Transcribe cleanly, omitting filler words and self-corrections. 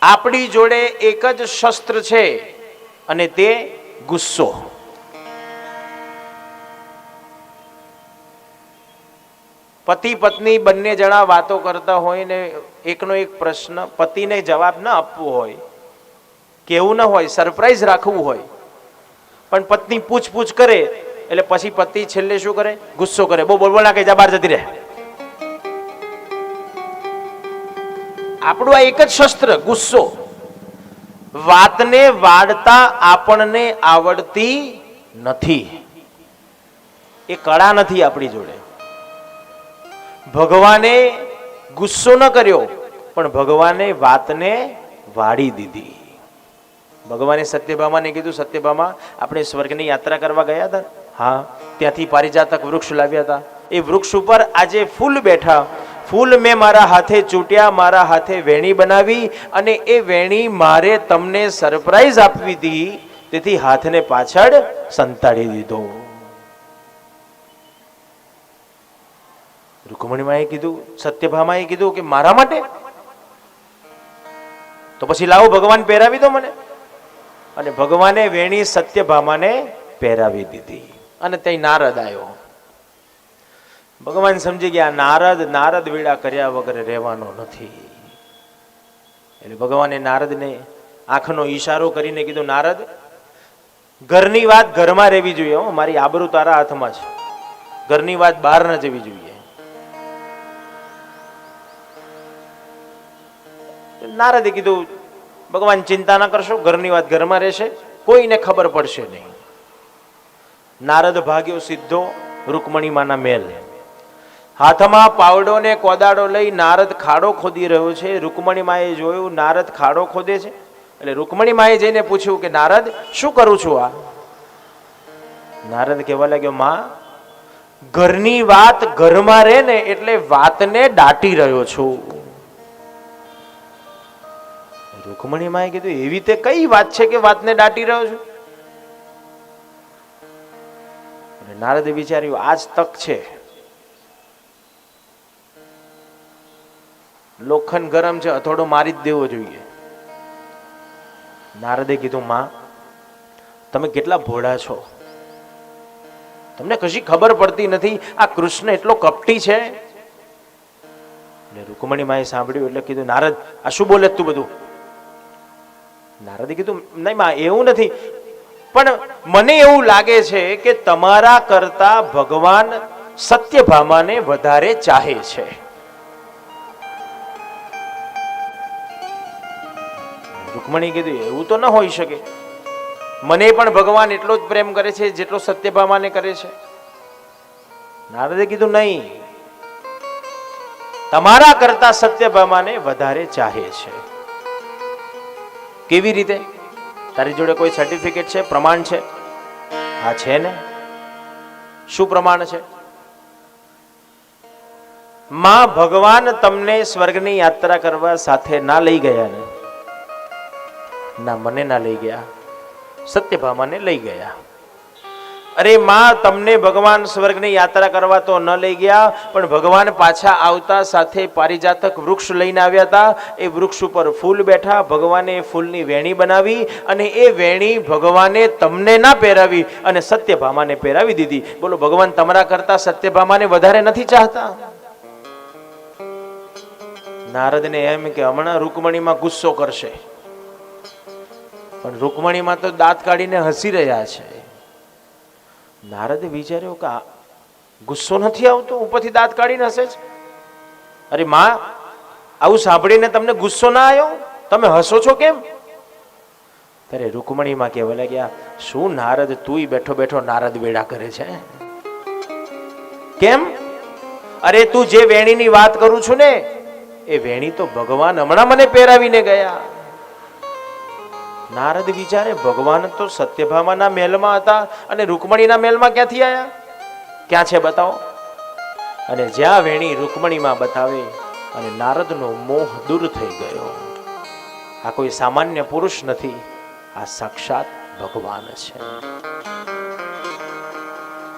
આપણી જોડે એક જ શસ્ત્ર છે અને તે ગુસ્સો. પતિ પત્ની બંને જણા વાતો કરતા હોય ને એકનો એક પ્રશ્ન પતિને જવાબ ન આપવો હોય, કેવું ન હોય, સરપ્રાઈઝ રાખવું હોય, પણ પત્ની પૂછપૂછ કરે એટલે પછી પતિ છેલ્લે શું કરે? ગુસ્સો કરે. બહુ બોલ બોલ ના કહી જા, બહાર જતી રહે. આપણું આ એક જ શસ્ત્ર ગુસ્સો. વાતને વાળતા આપણને આવડતી નથી, એ કળા નથી આપણી જોડે. ભગવાને ગુસ્સો ન કર્યો પણ ભગવાને વાતને વાળી દીધી. ભગવાને સત્યભામાને કીધું, સત્યભામા આપણે સ્વર્ગની યાત્રા કરવા ગયા હતા, હા, ત્યાંથી પારિજાતક વૃક્ષ લાવ્યા હતા. એ વૃક્ષ ઉપર આજે ફૂલ બેઠા. ફૂલ મેં મારા હાથે ચૂંટ્યા, મારા હાથે વેણી બનાવી અને એ વેણી મારે તમને સરપ્રાઈઝ આપવી હતી, તેથી હાથને પાછળ સંતાડી દીધો. રૂકમણીમાએ કીધું, સત્યભામાએ કીધું કે મારા માટે? તો પછી લાવો ભગવાન પહેરાવી દો મને. અને ભગવાને વેણી સત્યભામાને પહેરાવી દીધી. અને ત્યાં નારદ આવ્યો. ભગવાન સમજી ગયા નારદ વીડા કર્યા વગર રહેવાનો નથી. એટલે ભગવાને નારદને આંખનો ઈશારો કરીને કીધું, નારદ, ઘરની વાત ઘરમાં રહેવી જોઈએ, મારી આબરૂ તારા હાથમાં છે, ઘરની વાત બહાર ન જવી જોઈએ. નારદે કીધું, ભગવાન ચિંતા ના કરશો, ઘરની વાત ઘરમાં રહેશે, કોઈને ખબર પડશે નહીં. નારદ ભાગ્યો સીધો રૂકમણીમાના મહેલ. હાથમાં પાવડો ને કોદાળો લઈ નારદ ખાડો ખોદી રહ્યો છે. રૂકમણીમાએ જોયું નારદ ખાડો ખોદે છે, એટલે રૂકમણીમાએ જઈને પૂછ્યું કે નારદ, શું કરું છું આ? નારદ કહેવા લાગ્યો, માં, ઘરની વાત ઘરમાં રહે ને એટલે વાતને દાટી રહ્યો છું. રૂકમણીમાએ કીધું, એવી તે કઈ વાત છે કે વાતને દાટી રહ્યો છું? નારદે વિચાર્યું, આજ તક છે, લોખંડ ગરમ છે, હથોડો મારી જ દેવો જોઈએ. નારદે કીધું, માં, તમે કેટલા ભોળા છો, તમને કશી ખબર પડતી નથી, આ કૃષ્ણ એટલો કપટી છે. રૂકમણીમાએ સાંભળ્યું એટલે કીધું, નારદ, આ શું બોલે તું બધું? નારદે કીધું, નહીં માં, એવું નથી, પણ મને એવું લાગે છે કે તમારા કરતા ભગવાન સત્યભામાને વધારે ચાહે છે. રૂકમણી કીધું, એવું તો ન હોઈ શકે, મને પણ ભગવાન એટલો જ પ્રેમ કરે છે જેટલો સત્યભામાને કરે છે. નારદે કીધું, નહીં, તમારા કરતા સત્યભામાને વધારે ચાહે છે. કેવી રીતે? તારી જોડે કોઈ સર્ટિફિકેટ છે, પ્રમાણ છે? હા, છે ને. શું પ્રમાણ છે? માં, ભગવાન તમને સ્વર્ગની યાત્રા કરવા સાથે ના લઈ ગયા ને? ના, મને ના લઈ ગયા, સત્યભામાને લઈ ગયા. અરે માં, તમને ભગવાન સ્વર્ગની યાત્રા કરવા તો ન લઈ ગયા, પણ ભગવાન પાછા આવતા સાથે પારિજાતક વૃક્ષ લઈને આવ્યા હતા. એ વૃક્ષ ઉપર ફૂલ બેઠા. ભગવાને ફૂલની વેણી બનાવી અને એ વેણી ભગવાને તમને ના પહેરાવી અને સત્યભામાને પહેરાવી દીધી. બોલો, ભગવાન તમારા કરતા સત્યભામાને વધારે નથી ચાહતા? નારદને એમ કે હમણાં રૂકમણીમાં ગુસ્સો કરશે, પણ રૂકમણીમાં તો દાંત કાઢીને હસી રહ્યા છે. નારદે વિચાર્યો કે ગુસ્સો નથી આવતો, ઉપરથી દાંત કાઢીને હસે છે. અરે માં, આવું સાંભળીને તમને ગુસ્સો ના આવ્યો? તમે હસો છો કેમ? ત્યારે રૂકમણીમાં કહેવા લાગ્યા, શું નારદ, તું બેઠો બેઠો નારદ વેડા કરે છે? કેમ? અરે તું જે વેણીની વાત કરું છું ને, એ વેણી તો ભગવાન હમણાં મને પહેરાવીને ગયા. નારદ વિચારે, ભગવાન તો સત્યભામાના મહેલમાં હતા અને રૂકમણીના મહેલમાં ક્યાંથી આવ્યા? ક્યાં છે બતાવો? અને જ્યાં વેણી રૂકમણીમાં બતાવે અને નારદનો મોહ દૂર થઈ ગયો. આ કોઈ સામાન્ય પુરુષ નથી, આ સાક્ષાત ભગવાન છે.